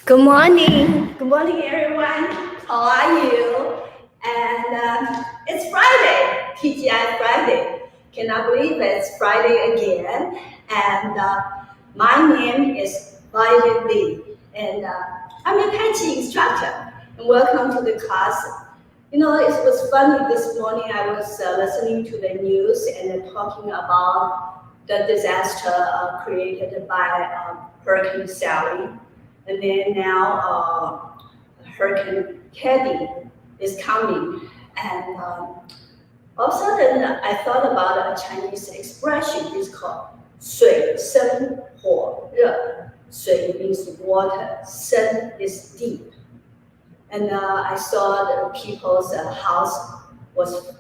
Good morning. Good morning, everyone. How are you? And it's Friday, TGI Friday. Cannot believe it's Friday again. And my name is Violet Lee, and I'm a Tai Chi instructor. And welcome to the class. You know, it was funny this morning. I was listening to the news and talking about the disaster created by Hurricane Sally. And then now Hurricane Teddy is coming. And all of a sudden, I thought about a Chinese expression. It's called 水深火热. 水 means water, 深 is deep. And I saw the people's house was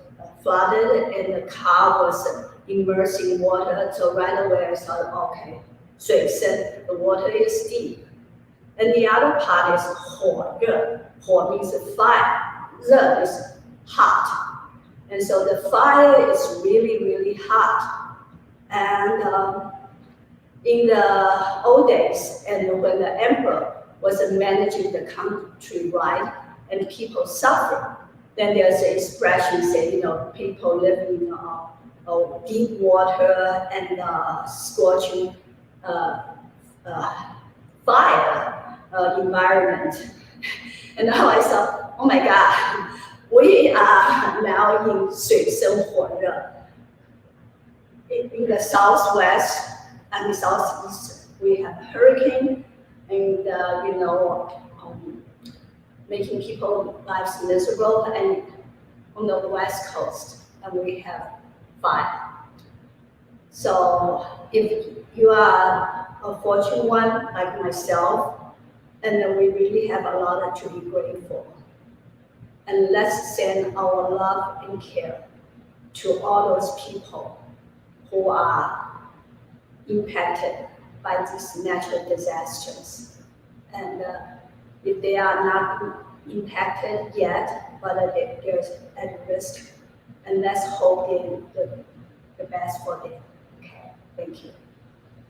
flooded and the car was immersed in water. So right away I thought, okay, 水深, the water is deep. And the other part is 火热. 火 means fire. 热 is hot. And so the fire is really, really hot. And in the old days, and when the emperor was managing the country, right, and people suffer, then there's an expression say, you know, people live in deep water and scorching fire environment. And now I thought, oh my God, we are now in 水深火热. In the southwest and the southeast, we have a hurricane and, making people's lives miserable. And on the west coast, and we have fire. So if you are a fortunate one like myself, and then we really have a lot to be grateful. And let's send our love and care to all those people who are impacted by these natural disasters. And if they are not impacted yet, but they're at risk, and let's hope the best for them. Okay, thank you.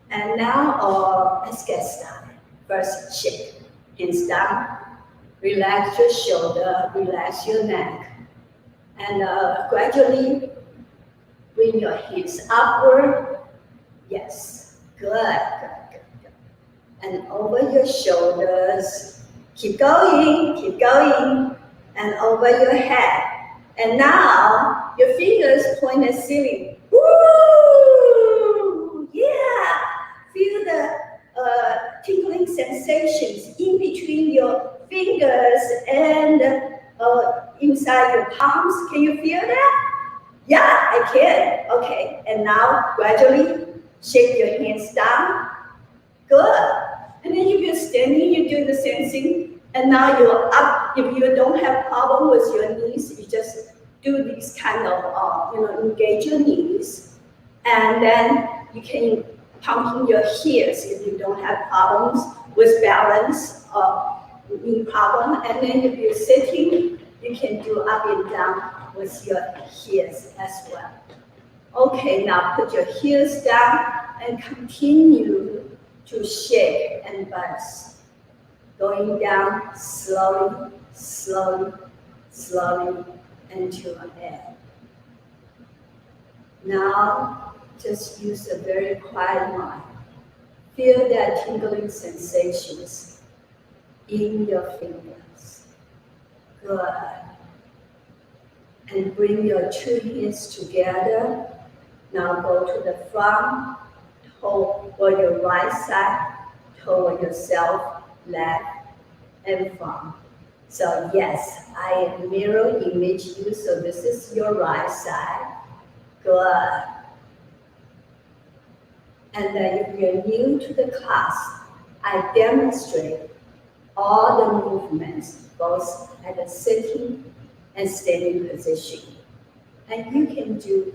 And now let's get started. First, shake. Hands down, relax your shoulder, relax your neck, and gradually bring your hands upward. Yes, good. And over your shoulders, keep going, and over your head. And now your fingers point at ceiling. Woo! Yeah, feel the tingling sensations in between your fingers and inside your palms. Can you feel that? Yeah, I can. Okay, and now gradually shake your hands down. Good. And then if you're standing, you do the same thing. And now you're up. If you don't have problem with your knees, you just do these kind of, engage your knees. And then you can pumping your heels if you don't have problems with balance or knee problem. And then if you're sitting, you can do up and down with your heels as well. Okay, now put your heels down and continue to shake and bounce. Going down slowly, until an end. Now, just use a very quiet mind. Feel that tingling sensations in your fingers. Good. And bring your two hands together. Now go to the front, toward your right side, toward yourself, left and front. So yes, I am mirror image you, so this is your right side. Good. And if you're new to the class, I demonstrate all the movements, both at the sitting and standing position. And you can do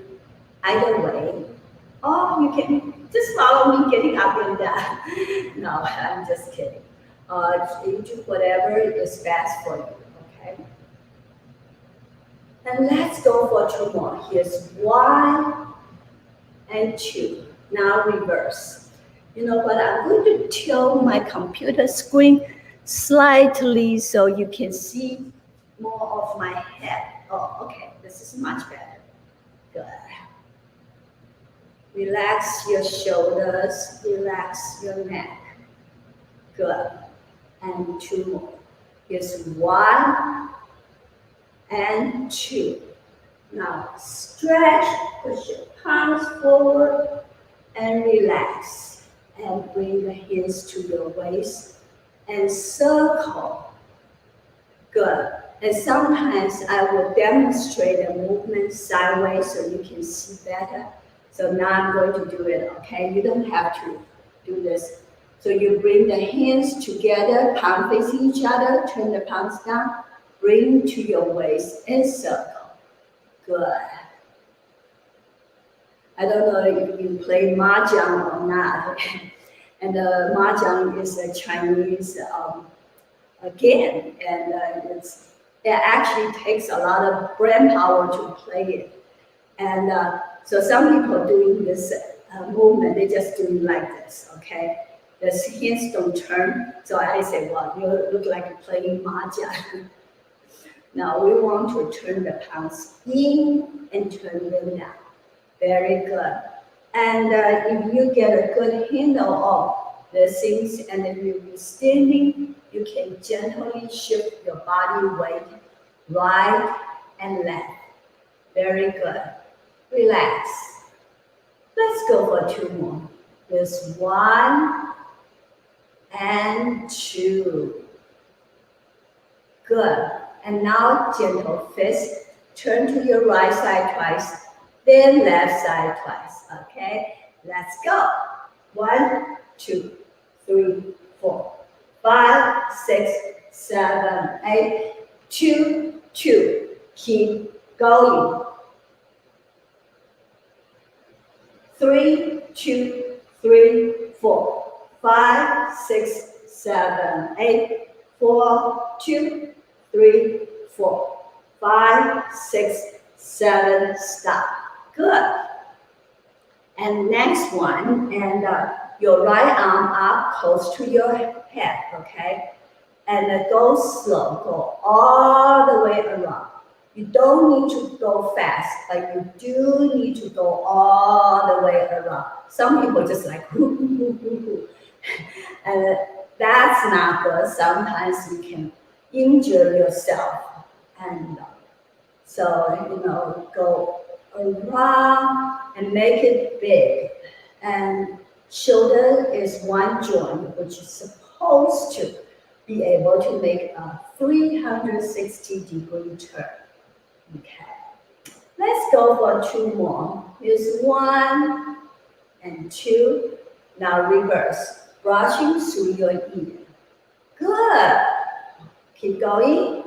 either way, or you can just follow me getting up and down. No, I'm just kidding. You do whatever is best for you, okay? And let's go for two more. Here's 1 and 2. Now reverse. You know what? I'm going to tilt my computer screen slightly so you can see more of my head. Oh, okay, this is much better. Good. Relax your shoulders, relax your neck. Good. And 2 more. Here's 1 and 2. Now stretch, push your palms forward and relax. And bring the hands to your waist and circle. Good. And sometimes I will demonstrate a movement sideways so you can see better. So now I'm going to do it, okay? You don't have to do this. So you bring the hands together, palm facing each other, turn the palms down, bring to your waist and circle. Good. I don't know if you play mahjong or not. And mahjong is a Chinese game, and it actually takes a lot of brain power to play it. And so some people doing this movement, they just doing like this, okay? The hands don't turn, so I say, well, you look like you're playing mahjong. Now we want to turn the palms in and turn them down. Very good. And if you get a good handle of the things and then you'll be standing, you can gently shift your body weight right and left. Very good. Relax. Let's go for 2 more. There's 1 and 2. Good. And now gentle fist. Turn to your right side twice, then left side twice. Okay? Let's go. 1, 2, 3, 4, 5, 6, 7, 8, 2, 2. Keep going. 3, 2, 3, 4, 5, 6, 7, 8, 4, 2, 3, 4, 5, 6, 7, stop. Good. And next one, and your right arm up close to your head, okay? And go slow, go all the way around. You don't need to go fast, but you do need to go all the way around. Some people just like, hoo, hoo, hoo, hoo, hoo. And that's not good. Sometimes you can injure yourself. And so, go around and make it big. And shoulder is one joint, which is supposed to be able to make a 360-degree turn. Okay. Let's go for 2 more. Here's 1 and 2. Now reverse, brushing through your ear. Good. Keep going.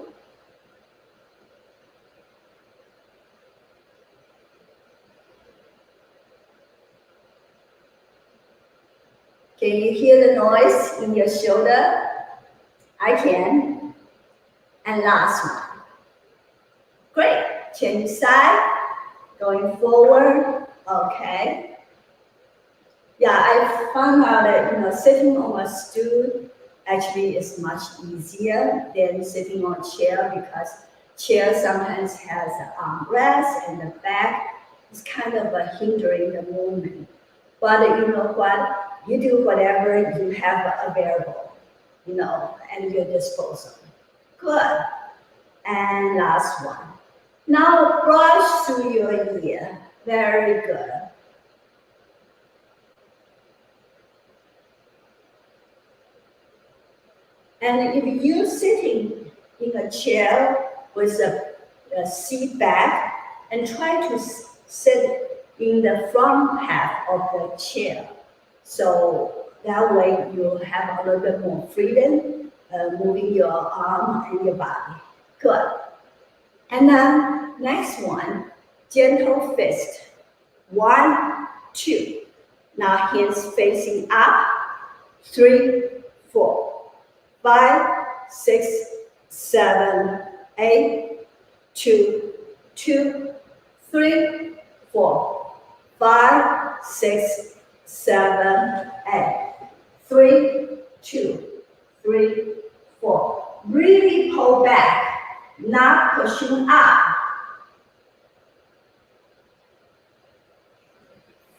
Can you hear the noise in your shoulder? I can. And last one. Great. Change side. Going forward. Okay. Yeah, I found out that sitting on a stool actually is much easier than sitting on a chair, because chair sometimes has an armrest and the back is kind of hindering the movement. But you know what? You do whatever you have available, at your disposal. Good. And last one. Now brush through your ear. Very good. And if you're sitting in a chair with a seat back, and try to sit in the front half of the chair. So that way you'll have a little bit more freedom moving your arm and your body. Good. And then next one, gentle fist. 1, 2. Now hands facing up. 3, 4, 5, 6, 7, 8, 2, 2, 3, 4, 5, 6, 7, 8. 3, 2, 3, really pull back, not pushing up.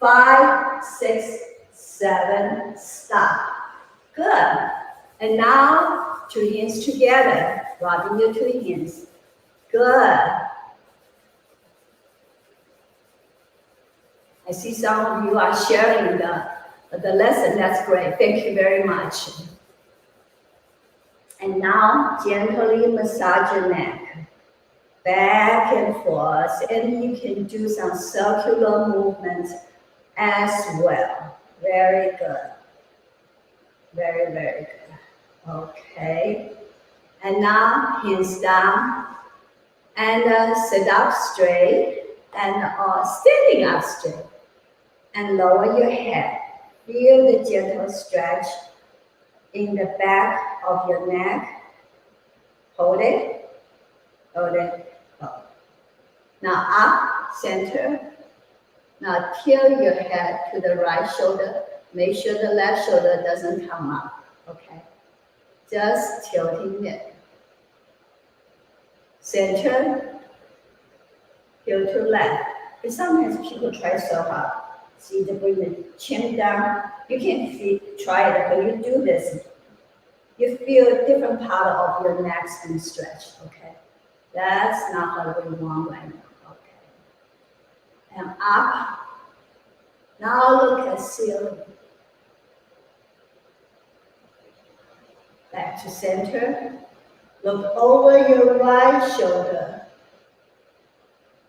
5, 6, 7, stop. Good. And now, 2 hands together, rubbing your 2 hands. Good. I see some of you are sharing the lesson. That's great. Thank you very much. And now, gently massage your neck, back and forth, and you can do some circular movements as well. Very good. Very, very good. Okay. And now, hands down, and sit up straight, and standing up straight, and lower your head. Feel the gentle stretch in the back of your neck. Hold it, hold it, hold. Now up, center. Now tilt your head to the right shoulder. Make sure the left shoulder doesn't come up, okay? Just tilting it. Center, tilt to left. But sometimes people try so hard. See, to bring the chin down. You can try it, but you do this. You feel a different part of your neck and stretch, okay? That's not what we want right now, okay? And up. Now look at ceiling. Back to center. Look over your right shoulder.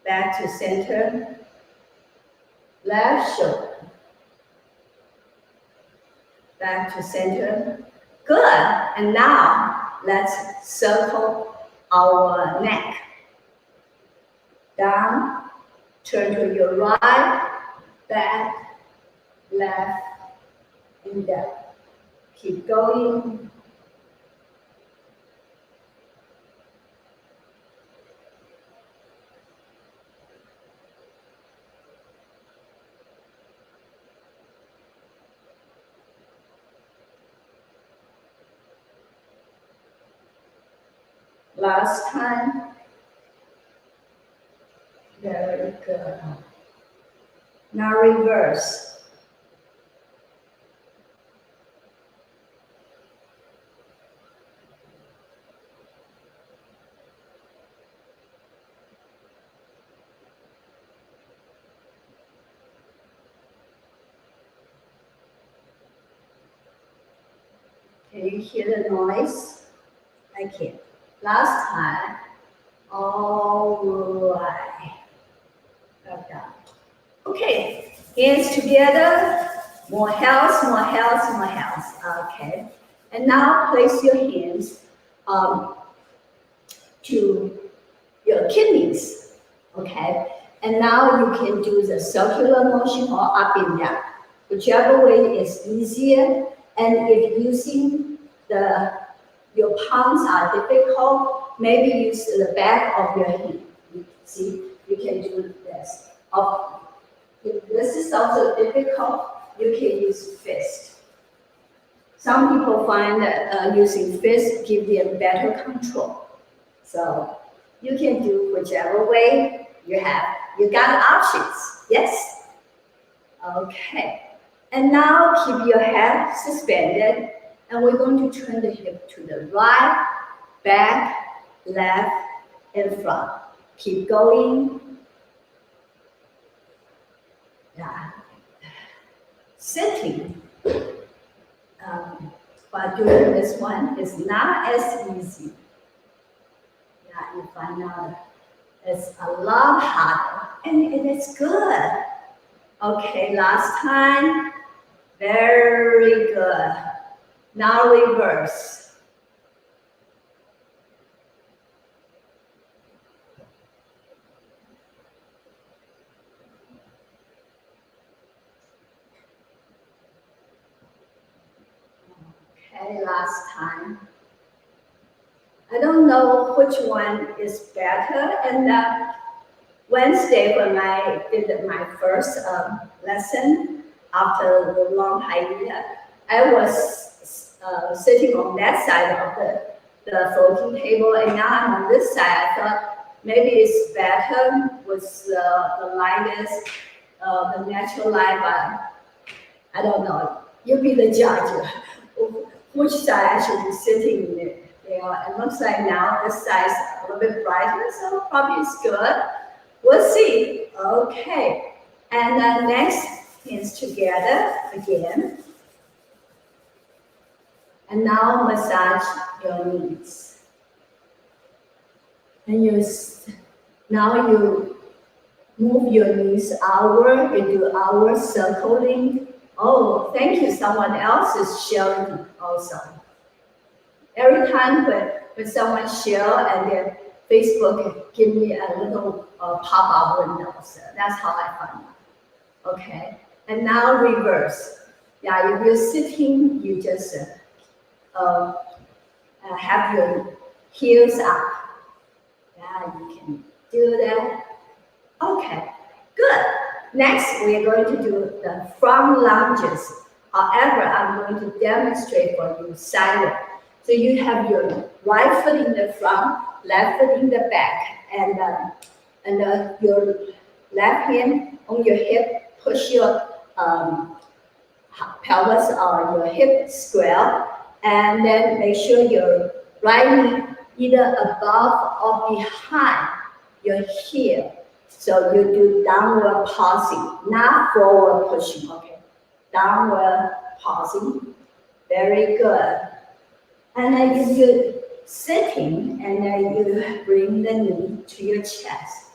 Back to center. Left shoulder. Back to center. Good. And now let's circle our neck. Down. Turn to your right. Back. Left. And down. Keep going. Last time. Very good. Now reverse. Can you hear the noise? I can't. Last time. All right. Okay, hands together. More health, more health, more health. Okay. And now place your hands to your kidneys. Okay. And now you can do the circular motion or up and down. Whichever way is easier. And if using your palms are difficult, maybe use the back of your hand. See, you can do this. If this is also difficult, you can use fist. Some people find that using fist gives them better control. So you can do whichever way you have. You got options, yes? Okay. And now keep your head suspended, and we're going to turn the hip to the right, back, left, and front. Keep going. Yeah. Sitting while doing this one is not as easy. Yeah, you find out it's a lot harder, and it is good. Okay, last time. Very good. Now reverse. Okay, last time. I don't know which one is better. And Wednesday, when I did my first lesson after the long hiatus, I was sitting on that side of the floating table, and now I'm on this side. I thought maybe it's better with the light is the natural light, but I don't know. You be the judge. Which side I should be sitting in it. It looks like now this side is a little bit brighter, so probably it's good. We'll see. Okay. And next, hands together again. And now massage your knees. And now you move your knees outward. You do outward circling. Oh, thank you. Someone else is sharing also. Every time when someone share and then Facebook give me a little pop-up window. So that's how I find out. Okay. And now reverse. Yeah, if you're sitting, you just have your heels up. Yeah, you can do that. Okay, good. Next, we are going to do the front lunges. However, I'm going to demonstrate for you silent. So you have your right foot in the front, left foot in the back, and your left hand on your hip, push your pelvis or your hip square, and then make sure your right knee either above or behind your heel. So you do downward pausing, not forward pushing, okay? Downward pausing, very good. And then if you're sitting, and then you bring the knee to your chest.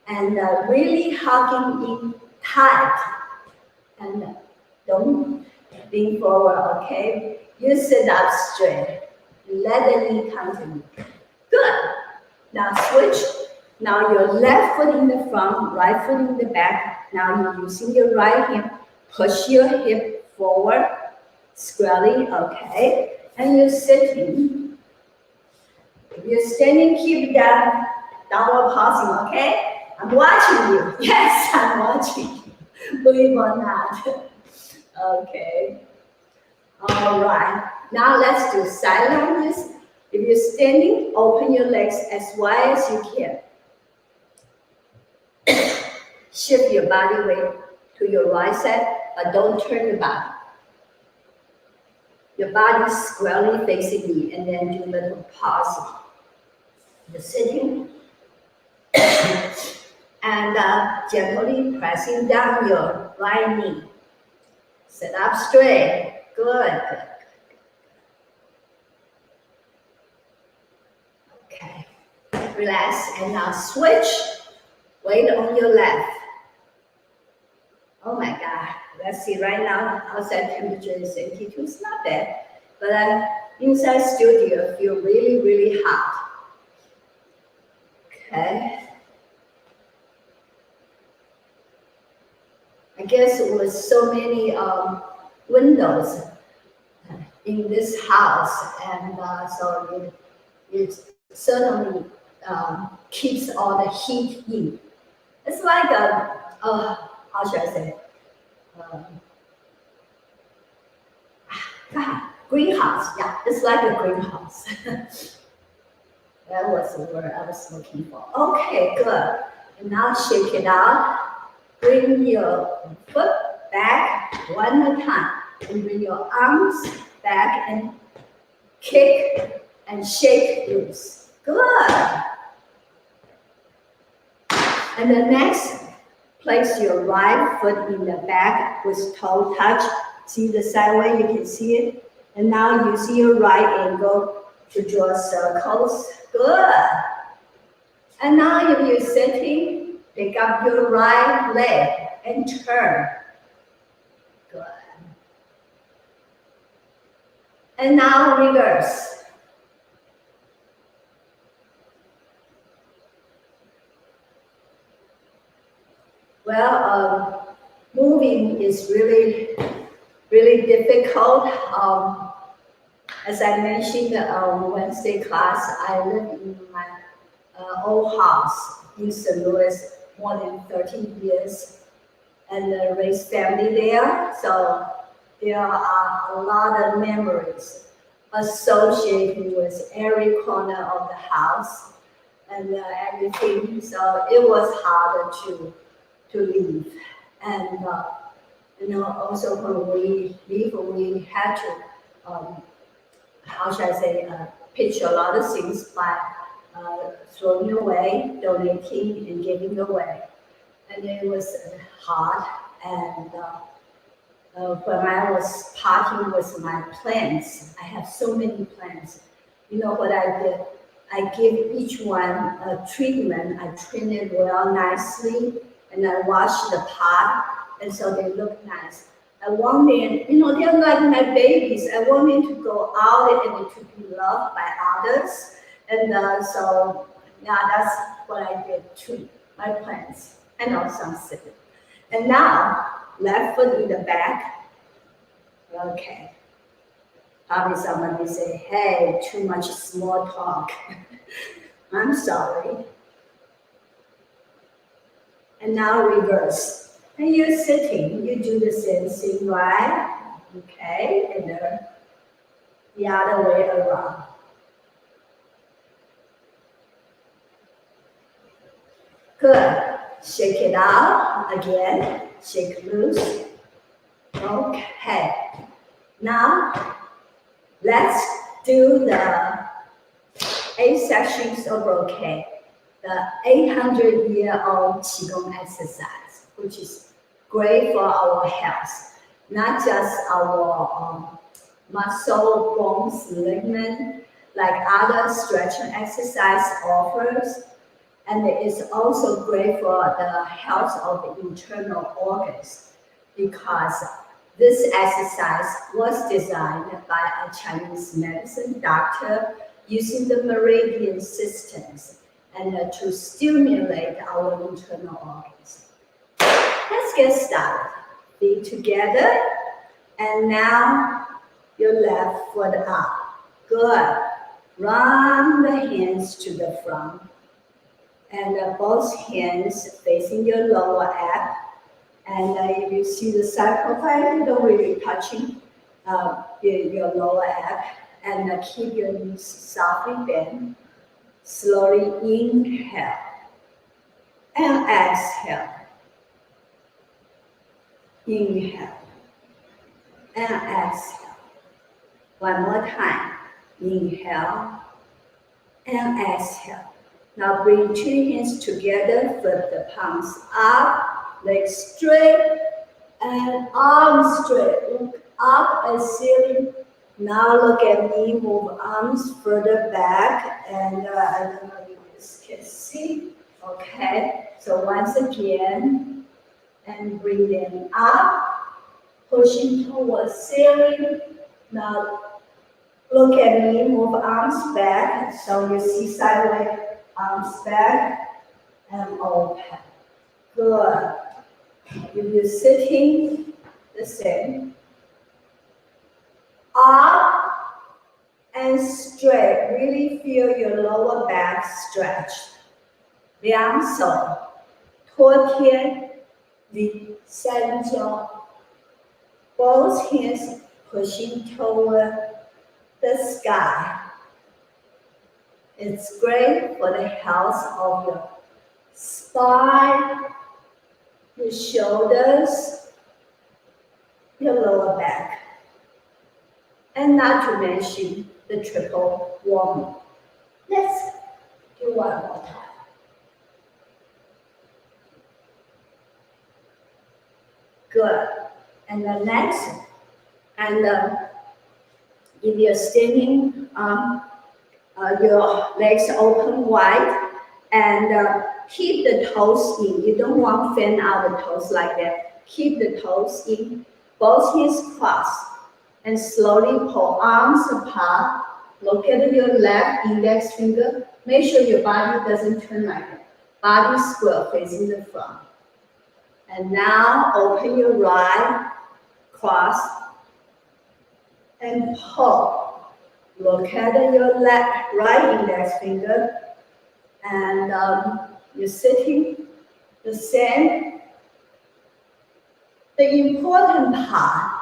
And really hugging in tight. And don't lean forward, okay? You sit up straight. Let the knee come to you. Good. Now switch. Now your left foot in the front, right foot in the back. Now you're using your right hand. Push your hip forward, squarely, okay? And you're sitting. If you're standing, keep that downward pausing, okay? I'm watching you. Yes, I'm watching you. Believe or not. Okay. All right. Now let's do side lunges. If you're standing, open your legs as wide as you can. Shift your body weight to your right side, but don't turn the body. Your body squarely facing me, and then do a little pausing. You're sitting, and gently pressing down your right knee. Sit up straight. Good. Okay. Relax, and now switch. Weight on your left. Oh my God. Let's see, right now, outside temperature is 82. It's not bad. But inside studio, feel really, really hot. Okay. I guess with so many windows in this house, and so it certainly keeps all the heat in. It's like how should I say? Greenhouse. Yeah, it's like a greenhouse. That was the word I was looking for. Okay, good. And now shake it out. Bring your foot back one at a time. And bring your arms back and kick and shake loose. Good. And the next, place your right foot in the back with toe touch. See the sideway, you can see it. And now you see your right ankle to draw circles. Good. And now if you're sitting, pick up your right leg and turn. Good. And now reverse. Well, moving is really, really difficult. As I mentioned on Wednesday class, I live in my old house in St. Louis more than 13 years and raised family there. So there are a lot of memories. associated with every corner of the house and everything. So it was harder to leave. And also when we leave, we had to, how should I say, pitch a lot of things by throwing away, donating, and giving away. And it was hard. And when I was parting with my plants, I have so many plants. You know what I did? I give each one a treatment. I trim it well nicely, and I wash the pot, and so they look nice. I want them, they're like my babies. I want them to go out and to be loved by others. And so, yeah, that's what I did to my plants. I know some silly. And now, left foot in the back. Okay. Probably somebody say, hey, too much small talk. I'm sorry. And now reverse. And you're sitting, you do the same thing, right? Okay, and then the other way around. Good. Shake it out again. Shake loose. Okay. Now, let's do the 8 sections of Brocade, the 800-year-old Qigong exercise, which is great for our health, not just our muscle, bones, ligament, like other stretching exercise offers, and it is also great for the health of the internal organs because this exercise was designed by a Chinese medicine doctor using the meridian systems and to stimulate our internal organs. Let's get started. Feet together, and now your left foot up. Good. Run the hands to the front, and both hands facing your lower abs. And if you see the side profile, you don't really touching your lower abs. And keep your knees softly bent. Slowly inhale and exhale. Inhale and exhale. One more time. Inhale and exhale. Now bring two hands together, flip the palms up, legs straight, and arms straight. Look up at ceiling. Now look at me, move arms further back, and I don't know if you guys can see. Okay, so once again, and bring them up, pushing towards ceiling. Now look at me, move arms back, so you see sideways, arms back, and open. Good. If you're sitting, the same. Up and straight. Really feel your lower back stretch. 两手托天离三焦. Both hands pushing toward the sky. It's great for the health of your spine, your shoulders, your lower back. And not to mention the triple warm. Let's do one more time. Good. And the next, and if you're standing, your legs open wide, and keep the toes in. You don't want to fan out the toes like that. Keep the toes in. Both hands crossed. And slowly pull arms apart. Look at your left index finger. Make sure your body doesn't turn like that. Body square facing the front. And now open your right, cross, and pull. Look at your left, right index finger. And you're sitting the same. The important part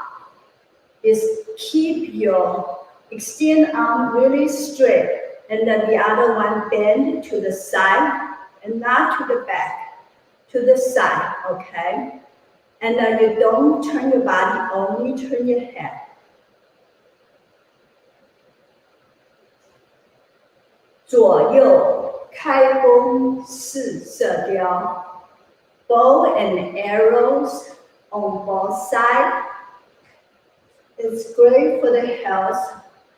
is keep your Extend arm really straight, and then the other one bend to the side and not to the back, to the side, okay? And then you don't turn your body, only turn your head. 左右开弓式射雕 bow and arrows on both sides. It's great for the health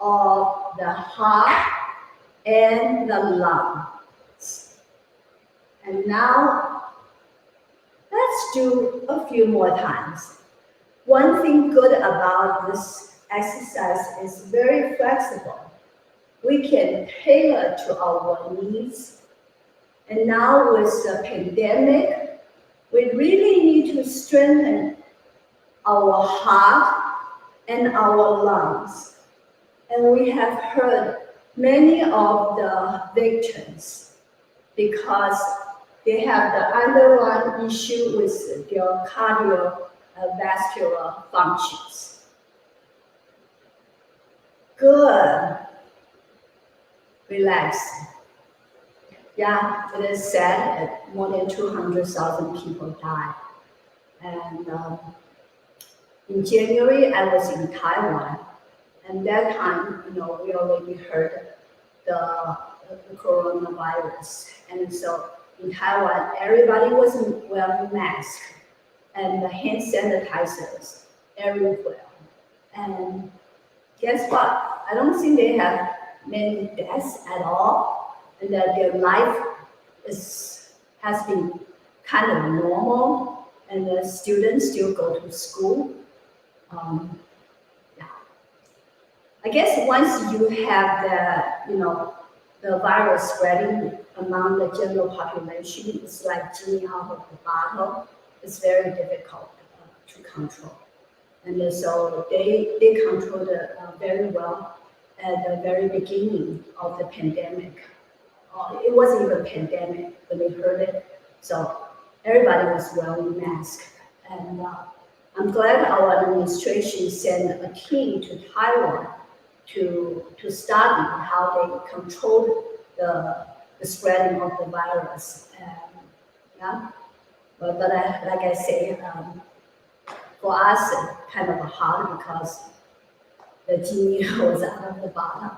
of the heart and the lungs. And now, let's do a few more times. One thing good about this exercise is very flexible. We can tailor to our needs. And now with the pandemic, we really need to strengthen our heart and our lungs. And we have heard many of the victims because they have the underlying issue with their cardiovascular functions. Good. Relax. Yeah, it is sad that more than 200,000 people died. And in January, I was in Taiwan. And that time, we already heard the coronavirus. And so in Taiwan, everybody was wearing masks and the hand sanitizers everywhere. And guess what? I don't think they have many deaths at all, and that their life has been kind of normal, and the students still go to school. Yeah. I guess once you have the virus spreading among the general population, it's like genie out of the bottle. It's very difficult to control. And so they controlled it very well at the very beginning of the pandemic. It wasn't even a pandemic when they heard it. So everybody was wearing masks. And I'm glad our administration sent a team to Taiwan to study how they controlled the spreading of the virus. And, yeah, but like I say, for us, kind of hard because the genie was out of the bottle.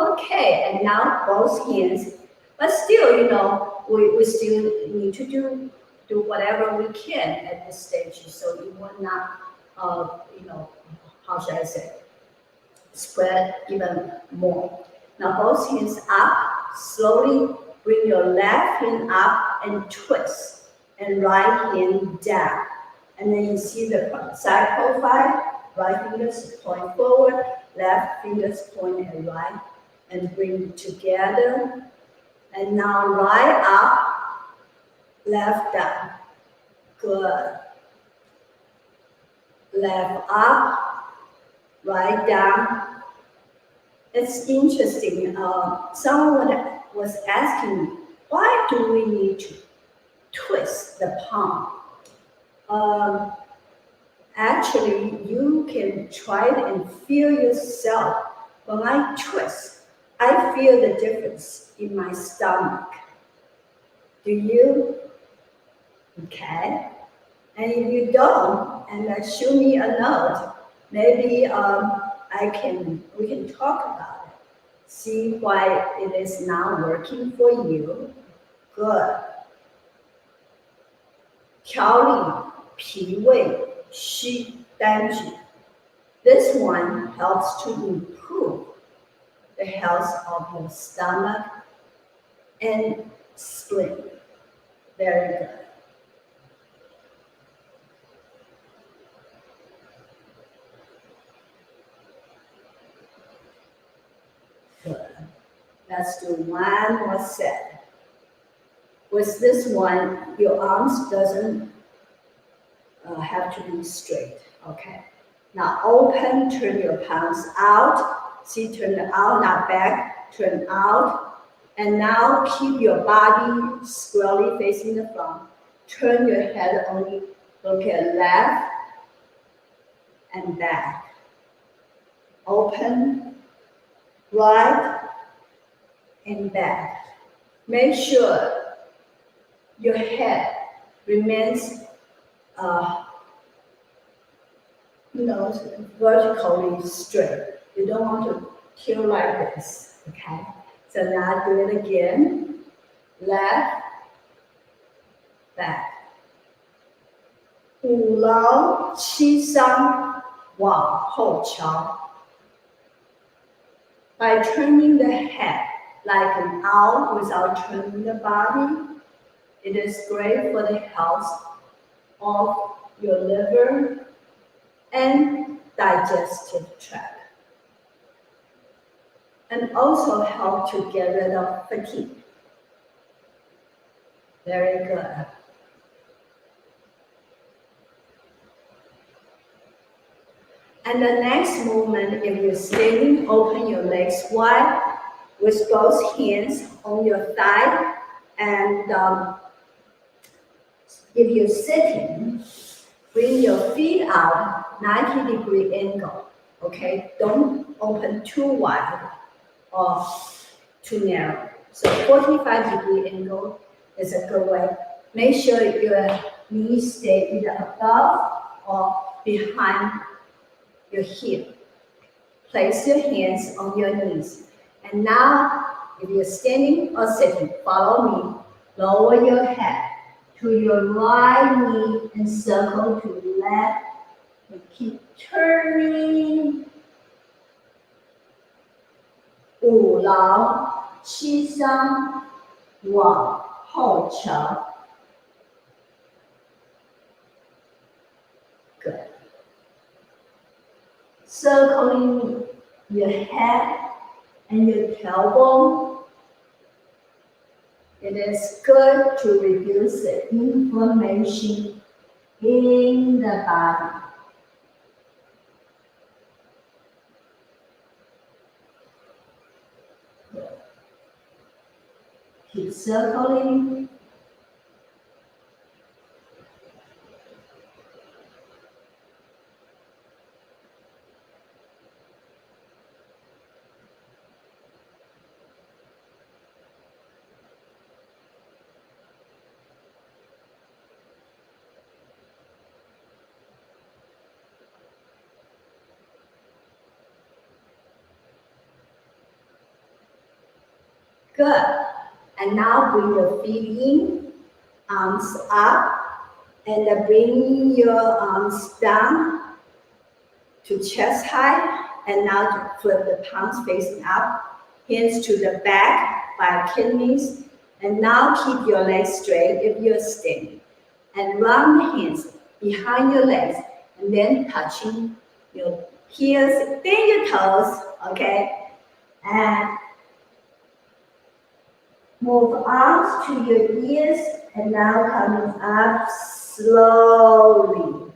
Okay, and now both hands. But still, we still need to do whatever we can at this stage, so it will not, how should I say, spread even more. Now both hands up, slowly bring your left hand up and twist, and right hand down. And then you see the side profile, right fingers point forward, left fingers point at right, and bring it together. And now right up, left down. Good. Left up, right down. It's interesting. Someone was asking me, why do we need to twist the palm? Actually, you can try it and feel yourself. When I twist, I feel the difference in my stomach. Do you? Okay. And if you don't, and shoot me a note, maybe we can talk about it. See why it is not working for you. Good. 调理脾胃虚丹举. This one helps to improve the health of your stomach and spleen. Very good. Good. Let's do one more set. With this one, your arms doesn't have to be straight, okay? Now open, turn your palms out. See, turn out, not back, turn out. And now keep your body squarely facing the front. Turn your head only, look at left and back. Open right and back. Make sure your head remains vertically straight. You don't want to tilt like this, okay? So now do it again. Left, back. 五劳七伤往后瞧 By turning the head like an owl without turning the body, it is great for the health of your liver and digestive tract, and also help to get rid of fatigue. Very good. And the next movement, if you're standing, open your legs wide with both hands on your thigh. And if you're sitting, bring your feet out 90-degree angle. Okay, don't open too wide or too narrow. So 45-degree angle is a good way. Make sure your knees stay either above or behind your hip. Place your hands on your knees. And now, if you're standing or sitting, follow me. Lower your head to your right knee and circle to the left. And keep turning. 五劳七伤往后瞧 Good. Circling your head and your tailbone. It is good to reduce the inflammation in the body. Keep circling. Good. And now bring your feet in, arms up, and bring your arms down to chest height. And now to flip the palms facing up, hands to the back by kidneys. And now keep your legs straight if you're standing. And run the hands behind your legs, and then touching your heels, then your toes, okay? And move arms to your ears, and now coming up slowly.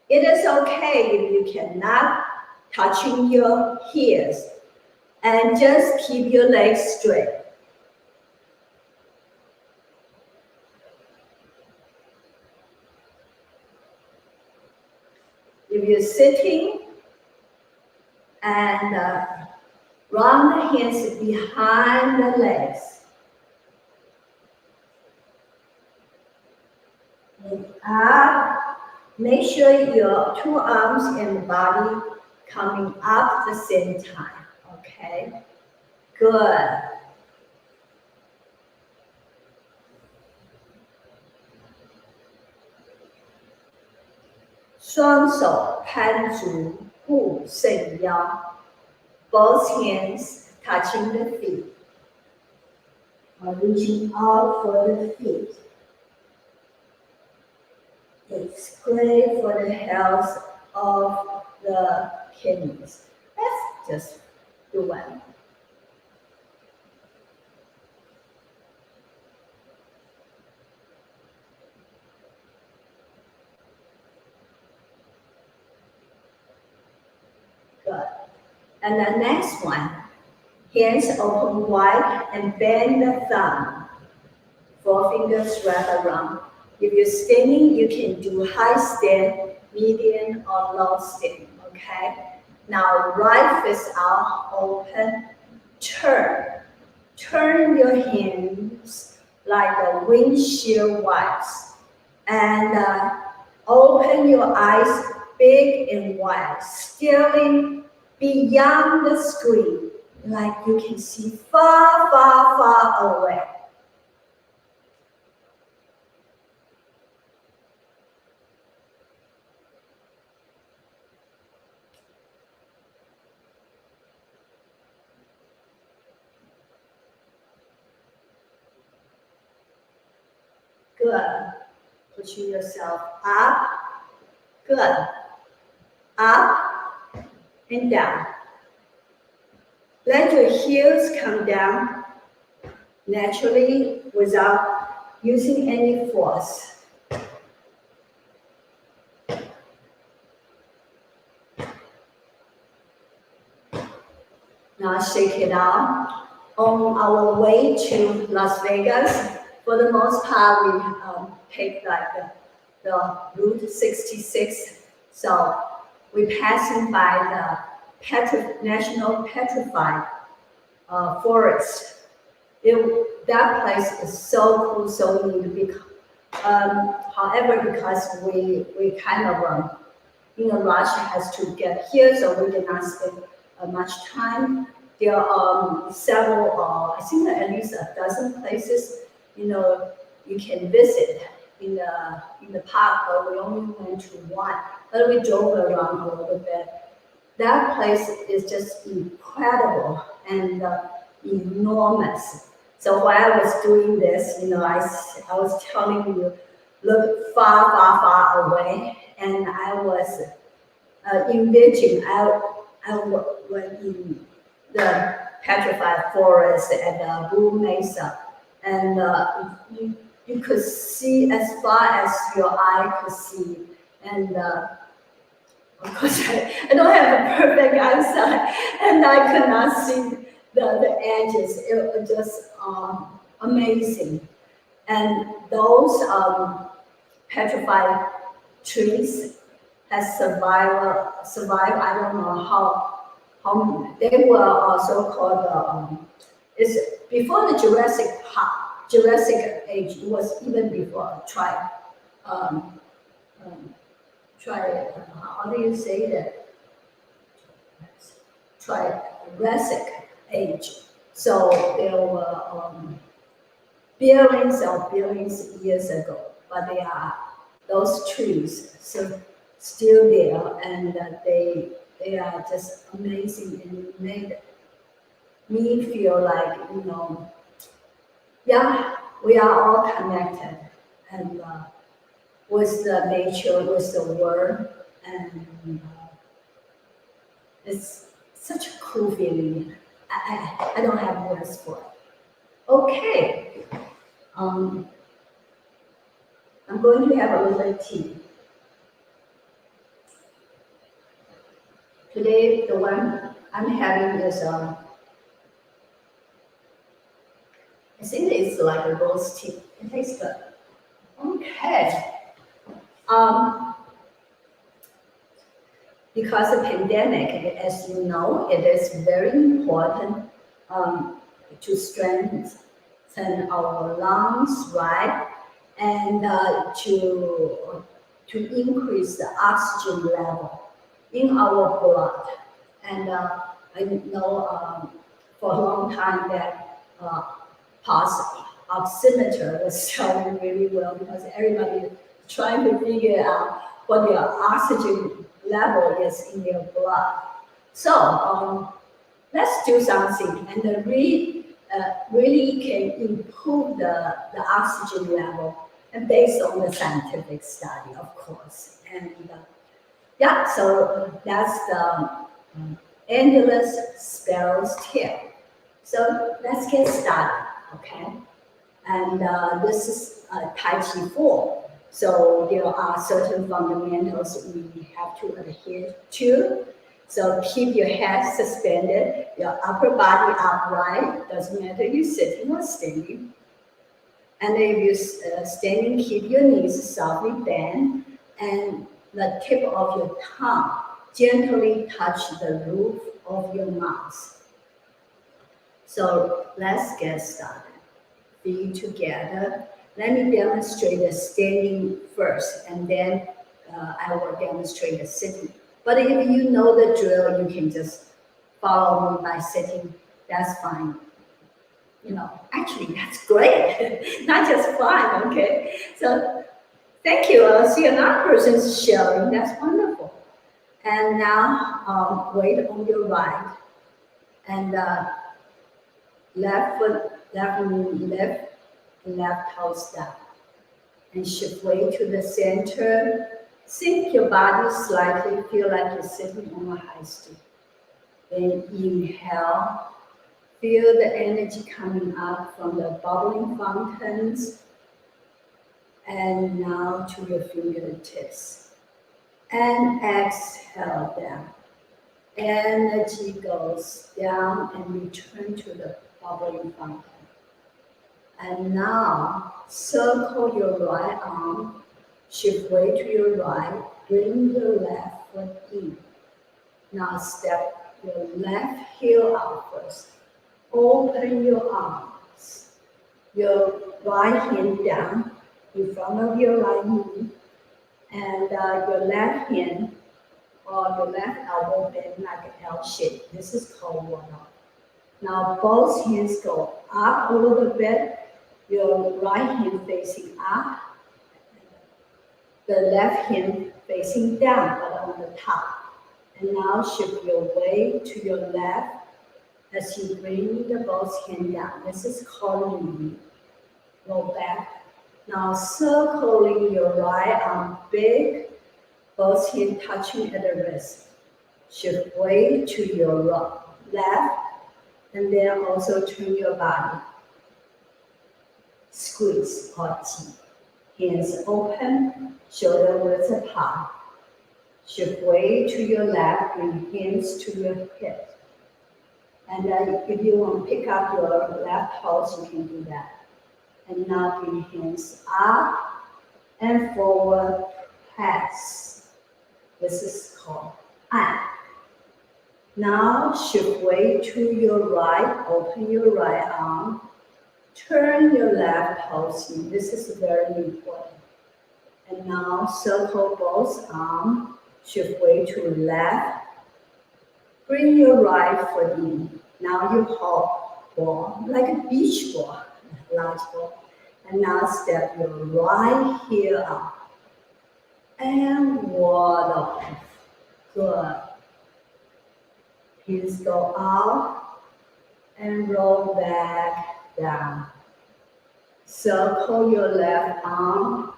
It is okay if you cannot touching your heels, and just keep your legs straight. If you're sitting, and run the hands behind the legs. And up. Make sure your two arms and body coming up at the same time. Okay? Good.双手摊足互伸腰. Both hands touching the feet, or reaching out for the feet. It's great for the health of the kidneys. Let's just do one. Good. And the next one, hands open wide and bend the thumb. 4 fingers wrap around. If you're standing, you can do high stand, medium, or low stand, okay? Now, right fist out, open, Turn your hands like a windshield wipes, and open your eyes big and wide, staring beyond the screen, like you can see far, far, far away. Good. Pushing yourself up. Good. Up and down. Let your heels come down naturally without using any force. Now shake it out. On our way to Las Vegas, for the most part, we take like the Route 66. So we're passing by the National Petrified Forest. That place is so cool, so neat. However, because we kind of in a rush has to get here, so we did not spend much time. There are several, I think at least a dozen places, you can visit in the park, but we only went to one. But we drove around a little bit. That place is just incredible and enormous. So while I was doing this, I was telling you, look far, far, far away, and I was envisioning. I went in the petrified forest at Blue Mesa, and you could see as far as your eye could see. And of course, I don't have a perfect eyesight, and I could not see the edges. It was just amazing. And those petrified trees has survived. I don't know how they were also called. It's before the Jurassic age. It was even before um, how do you say that? Triassic age. So there were billions of billions years ago, but those trees still there, and they are just amazing, and it made me feel like yeah, we are all connected, and with the nature, with the world, and it's such a cool feeling. I don't have words for it. Okay, I'm going to have a little tea. Today, the one I'm having is I think it's like a rose tea. It tastes good. Okay. Because of pandemic, as you know, it is very important to strengthen our lungs, right? And to increase the oxygen level in our blood. And I know for a long time that pulse oximeter was selling really well because everybody trying to figure out what their oxygen level is in their blood. So let's do something, and really can improve the oxygen level, and based on the scientific study, of course. And yeah, so that's the endless sparrow's tail. So let's get started, okay? And this is Tai Chi Form. So there are certain fundamentals we have to adhere to. So keep your head suspended, your upper body upright. Doesn't matter if you're sitting or standing. And if you're standing, keep your knees softly bent, and the tip of your tongue gently touch the roof of your mouth. So let's get started. Feet together. Let me demonstrate the standing first, and then I will demonstrate the sitting. But if you know the drill, you can just follow me by sitting. That's fine. Actually, that's great. Not just fine, okay? So thank you. I see another person's sharing. That's wonderful. And now, weight on your right, and left foot, left knee, left toes down. And shift weight to the center. Sink your body slightly. Feel like you're sitting on a high stool. Then inhale. Feel the energy coming up from the bubbling fountains. And now to your fingertips. And exhale down. Energy goes down and return to the bubbling fountain. And now circle your right arm, shift weight to your right, bring your left foot in. Now step your left heel out first. Open your arms. Your right hand down in front of your right knee, and your left hand or your left elbow bend like an L shape. This is called one-arm. Now both hands go up a little bit. Your right hand facing up, the left hand facing down, but on the top. And now shift your weight to your left as you bring the both hands down. This is called knee. Roll back. Now circling your right arm big, both hands touching at the wrist. Shift weight to your left, and then also turn your body. Squeeze or T. Hands open, shoulder width apart. Shift weight to your left, bring hands to your hip. And if you want to pick up your left toes, you can do that. And now bring hands up and forward, press. This is called An. Now shift weight to your right, open your right arm. Turn your left toes in. This is very important. And now circle both arms. Shift weight to left. Bring your right foot in. Now you hold ball like a beach ball, large ball. And now step your right heel up. And waddle. Good. Hands go out and roll back down. Circle your left arm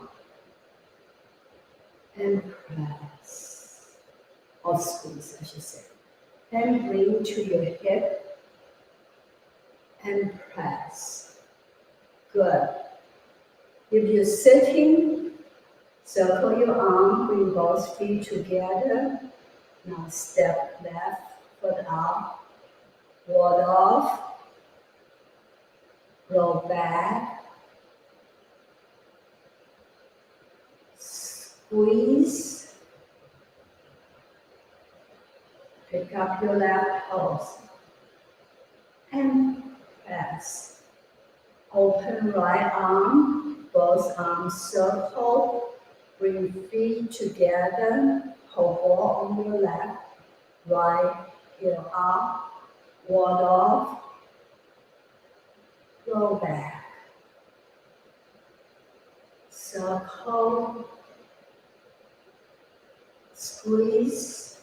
and press, or squeeze I should say. Then bring to your hip and press. Good. If you're sitting, circle your arm, bring both feet together. Now step left foot out, ward off, roll back, squeeze, pick up your left toes, and press. Open right arm, both arms circle, bring feet together, hold ball on your left, right heel up, ward off, roll back, circle, squeeze,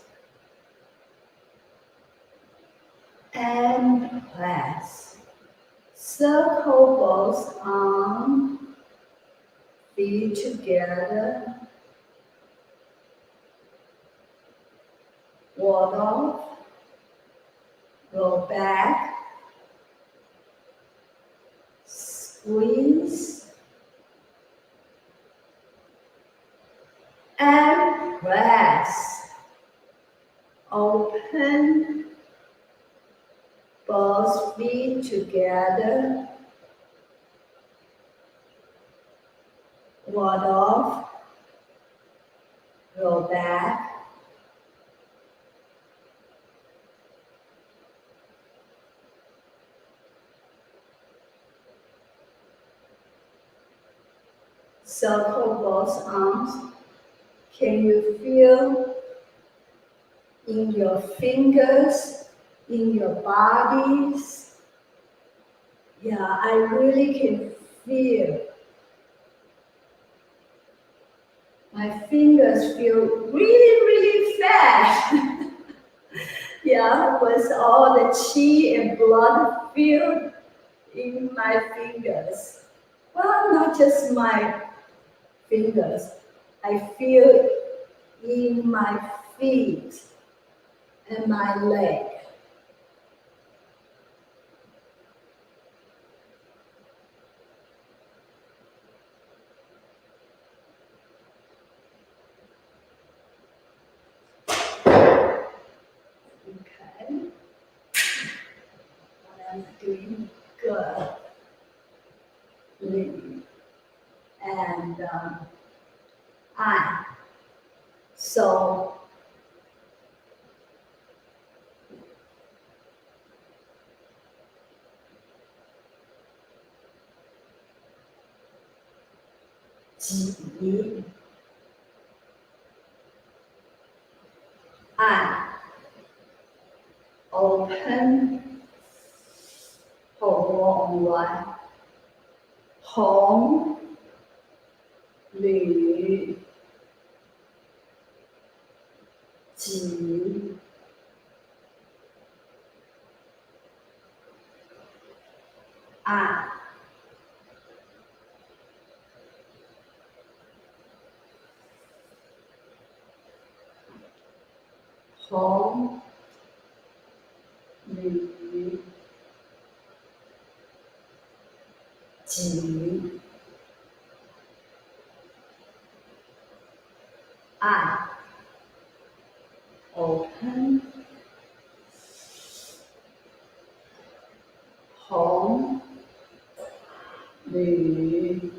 and press. Circle both arms, feet together, ward off, roll back, squeeze, and press. Open, both feet together, ward off, roll back, Circle both arms. Can you feel in your fingers, in your bodies? Yeah, I really can feel. My fingers feel really, really fast. Yeah, with all the chi and blood filled in my fingers. Well, not just my fingers. I feel in my feet and my leg. Okay, I'm doing good. And I. So Ji, I open 头摸 on right, 红绿紫暗红绿紫暗 open 红绿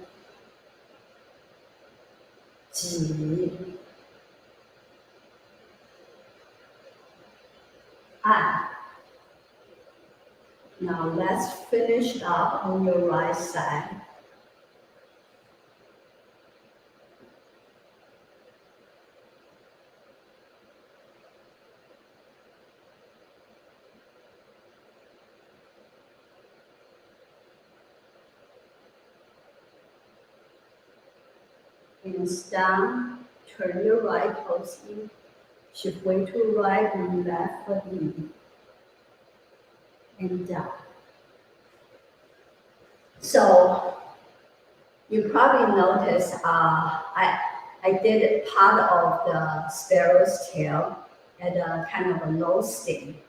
紫暗 Now let's finish up on your right side. Hands down, turn your right toes in, shift weight to right and left foot in, and down. So you probably noticed I did part of the sparrow's tail at a kind of a low sting.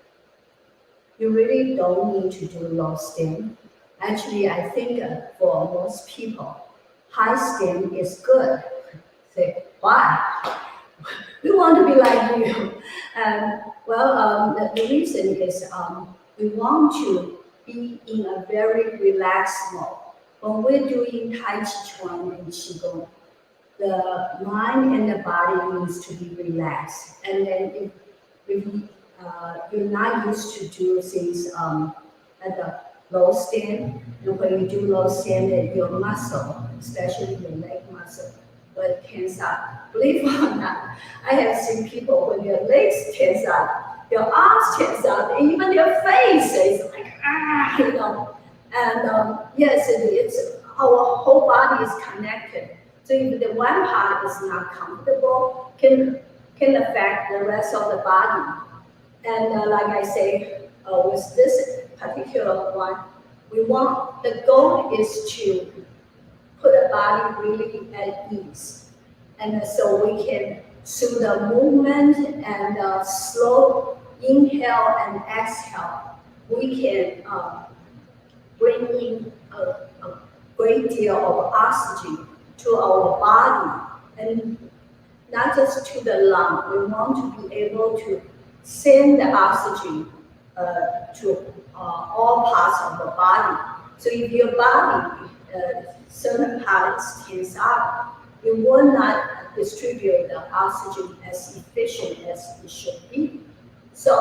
You really don't need to do low sting. Actually, I think for most people, high sting is good. Say, why? We want to be like you. The reason is we want to be in a very relaxed mode. When we're doing Tai Chi Form and Qigong, the mind and the body needs to be relaxed. And then if you're not used to do things at the low stand, and when you do low stand, your muscle, especially your leg muscle, will tense up. Believe it or not, I have seen people when their legs tense up, their arms tense up, and even their face is like, you know. And yes, it's our whole body is connected. So if the one part is not comfortable, can affect the rest of the body. And like I say, with this particular one, the goal is to put the body really at ease. And so we can, through the movement and slow inhale and exhale, we can bring in a great deal of oxygen to our body, and not just to the lung. We want to be able to send the oxygen to all parts of the body. So if your body, certain parts tense up, it will not distribute the oxygen as efficient as it should be. So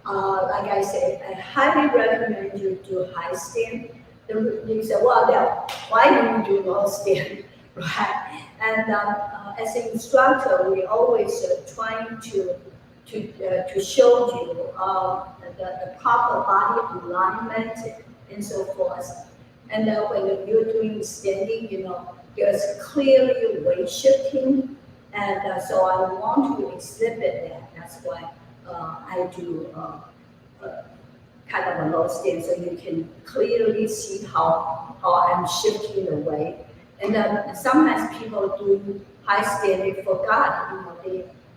like I said, I highly recommend you do high stand. You say, well, why do you do low stand? right? And as an instructor, we always trying to show you the proper body alignment and so forth. And when you're doing standing, there's clearly weight shifting, and so I want to exhibit that. That's why I do uh, kind of a low stand, so you can clearly see how I'm shifting the weight. And then sometimes people do high stand, they forgot,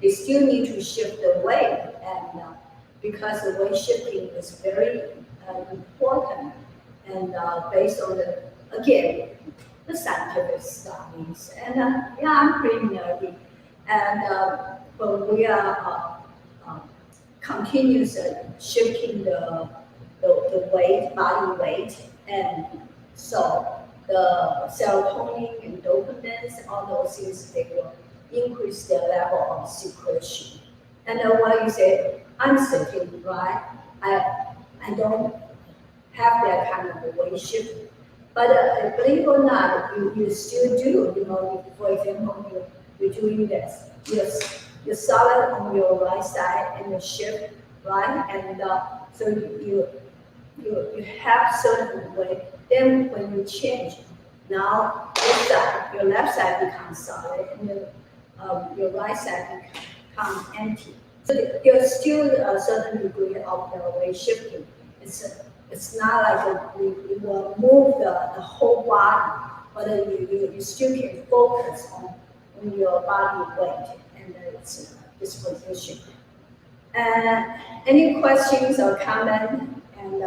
they still need to shift the weight, and because the weight shifting is very important, and based on again, the scientific studies. And yeah, I'm pretty nerdy. And but we are continuously shifting the weight, body weight, and so the serotonin and dopamine, all those things, they will increase the level of secretion. And then when you say, I'm sitting, right, I don't have that kind of a weight shift. But believe it or not, you still do. For example, you're doing this. You're solid on your right side and you shift, right? And so you have certain way. Then when you change, now this side, your left side becomes solid, and your right side becomes empty. So there's still a certain degree of the weight shifting. It's not like you will move the whole body, but you still can focus on your body weight and its disposition. Any questions or comment? And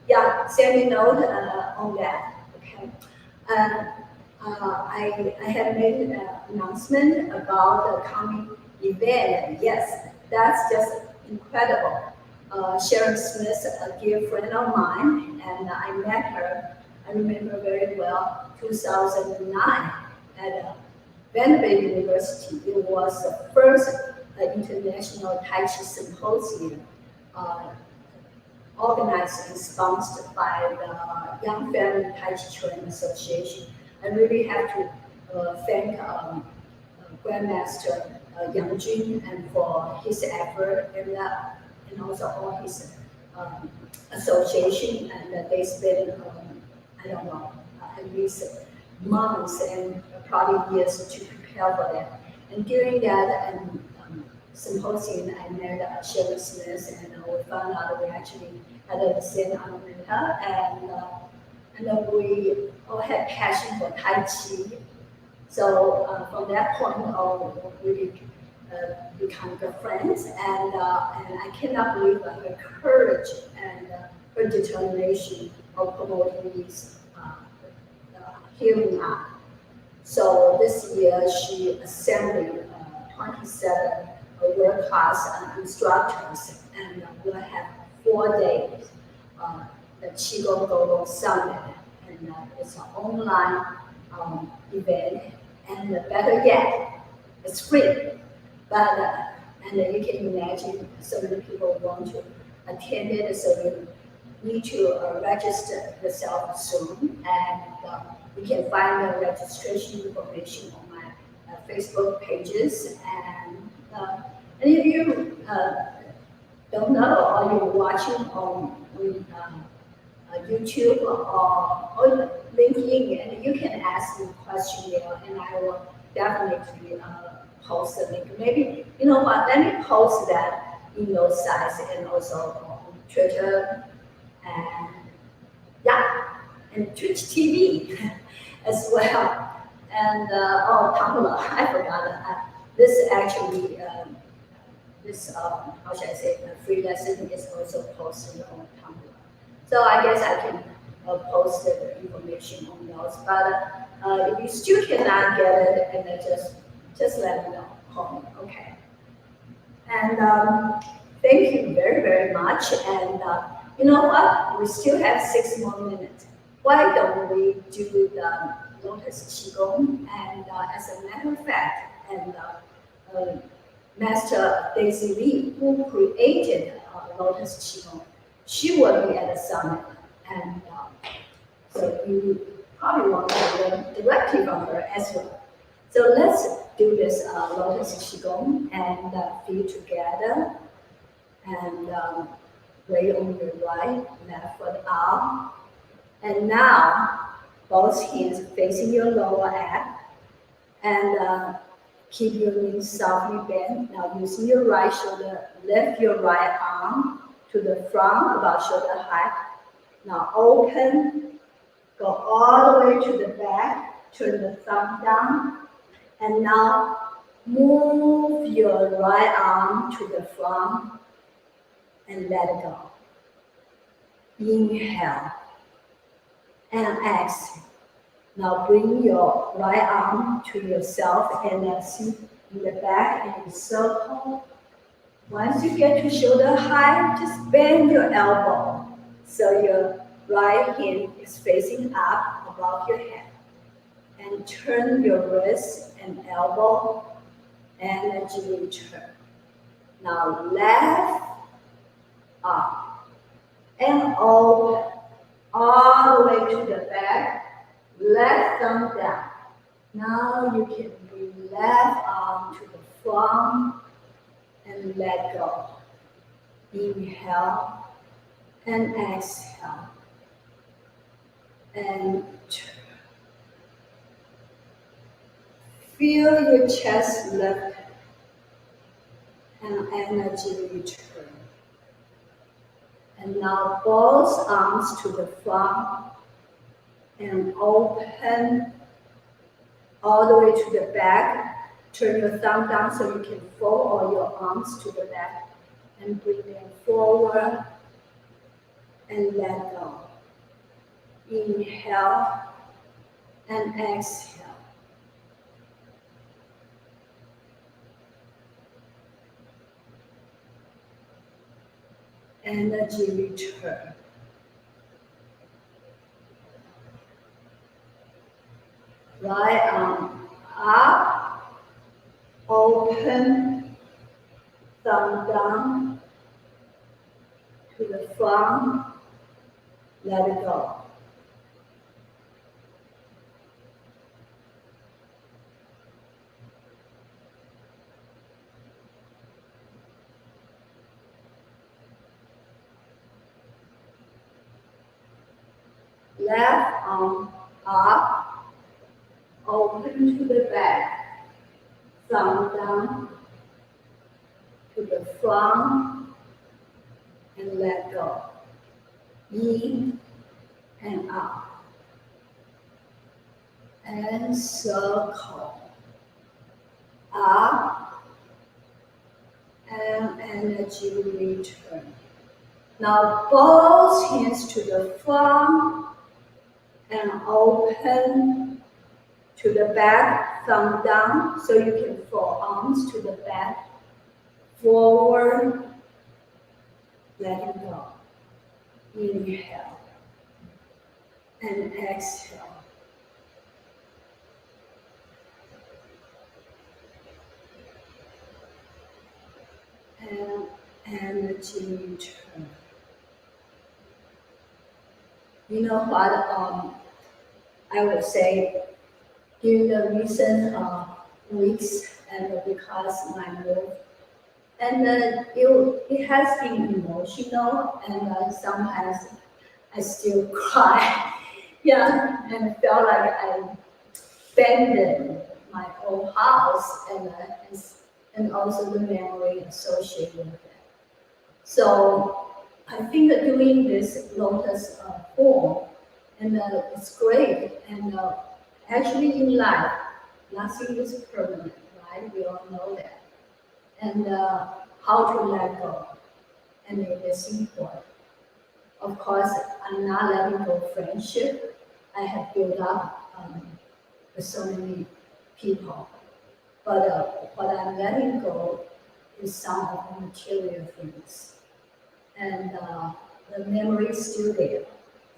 yeah, send me note on that. Okay. And I have made an announcement about the coming event. Yes, that's just incredible. Sharon Smith, a dear friend of mine, and I met her, I remember very well, 2009 at Vanderbilt University. It was the first international Tai Chi symposium organized and sponsored by the Young Family Tai Chi Training Association. I really have to thank Grandmaster Yang Jun and for his effort, and also all his association, and they spent I don't know, at least months and probably years to prepare for that. And during that symposium, I met Shirley Smith, and we found out that we actually had the same mentor, and we all had passion for Tai Chi. So from that point on, we become good friends, and I cannot believe her courage and her determination of promoting these healing art. So this year she assembled 27 world-class instructors, and we'll have 4 days the Qigong Global Summit, and it's an online event, and better yet, it's free. But and you can imagine so many people want to attend it, so you need to register yourself soon, and you can find the registration information on my Facebook pages. And if you don't know, or you're watching on YouTube or LinkedIn, and you can ask me a question there, and I will definitely post the link. Maybe, you know what, let me post that in those sites, and also on Twitter, and yeah, and Twitch TV as well. And Tumblr, I forgot that. This actually, how should I say, free lesson is also posted on Tumblr. So I guess I can post the information on those. But if you still cannot get it, and just let me know. Call me, okay? And thank you very, very much. And you know what? We still have 6 more minutes. Why don't we do the Lotus Qigong? And as a matter of fact, and Master Daisy Lee, who created Lotus Qigong, she will be at the summit. And so probably want to learn directly from her as well. So let's do this Lotus Qigong and feel together and lay on your right, left foot out. And now, both hands facing your lower abs and keep your knees softly bent. Now using your right shoulder, lift your right arm to the front about shoulder height. Now open, go all the way to the back, turn the thumb down, and now move your right arm to the front and let it go. Inhale and exhale. Now bring your right arm to yourself and sit in the back in a circle. Once you get to shoulder height, just bend your elbow so your right hand is facing up above your head. And turn your wrist and elbow, energy return. Now left arm and open all the way to the back, left thumb down. Now you can bring left arm to the front and let go. Inhale and exhale. And feel your chest lift and energy return. And now both arms to the front and open all the way to the back. Turn your thumb down so you can fold all your arms to the back and bring them forward and let go. Inhale and exhale. Energy return. Right arm up, open, thumb down to the front, let it go. Left arm up, open to the back, thumb down to the front, and let go. In and out. And circle. Up, and energy return. Now both hands to the front and open to the back, thumb down, so you can fold arms to the back, forward, letting go. Inhale and exhale. And energy return. You know what? I would say during the recent weeks, and because my move, and it has been emotional, and sometimes I still cry. Yeah, and felt like I abandoned my own house, and also the memory associated with it. So I think that doing this Lotus form, and it's great. And actually in life, nothing is permanent, right? We all know that. And how to let go, and it is important. Of course, I'm not letting go of friendship I have built up with so many people. But what I'm letting go is some of the material things. And the memory is still there,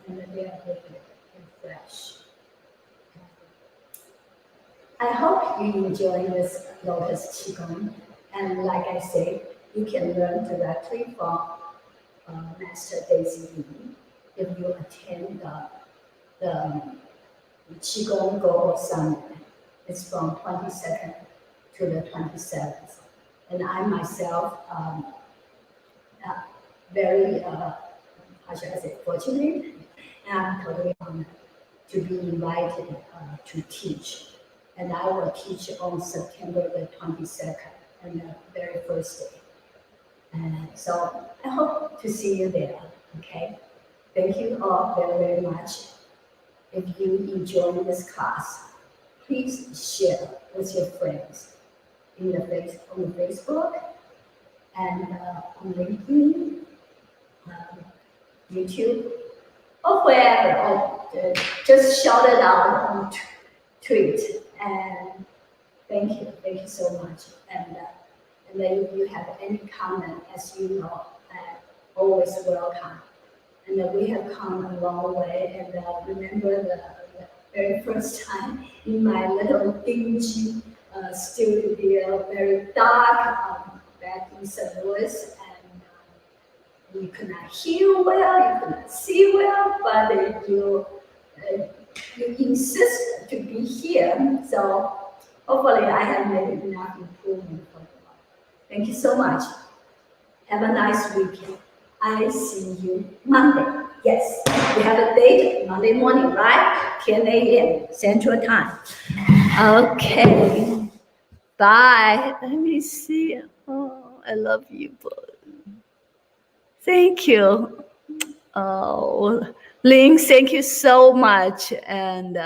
and they are vivid and fresh. I hope you enjoy this Lotus Qigong. And like I said, you can learn directly from Master Taiji if you attend the Qigong Go Summit. It's from 22nd to the 27th. And I myself, very, how should I say, fortunate, and I'm totally honored to be invited to teach. And I will teach on September the 22nd, and the very first day. And so I hope to see you there, okay? Thank you all very, very much. If you enjoy this class, please share with your friends on the Facebook and on LinkedIn, YouTube, or wherever, or just shout it out on tweet. And thank you so much. And then if you have any comment, as you know, always welcome. And we have come a long way. And remember the very first time in my little dingy studio, very dark, back in St. Louis, and you could not hear well, you could not see well, but you insist to be here. So hopefully I have made enough improvement for you. Thank you so much. Have a nice weekend. I see you Monday. Yes, we have a date Monday morning, right? 10 a.m. Central Time. Okay. Bye. Let me see. Oh, I love you both. Thank you. Oh, Ling, thank you so much. And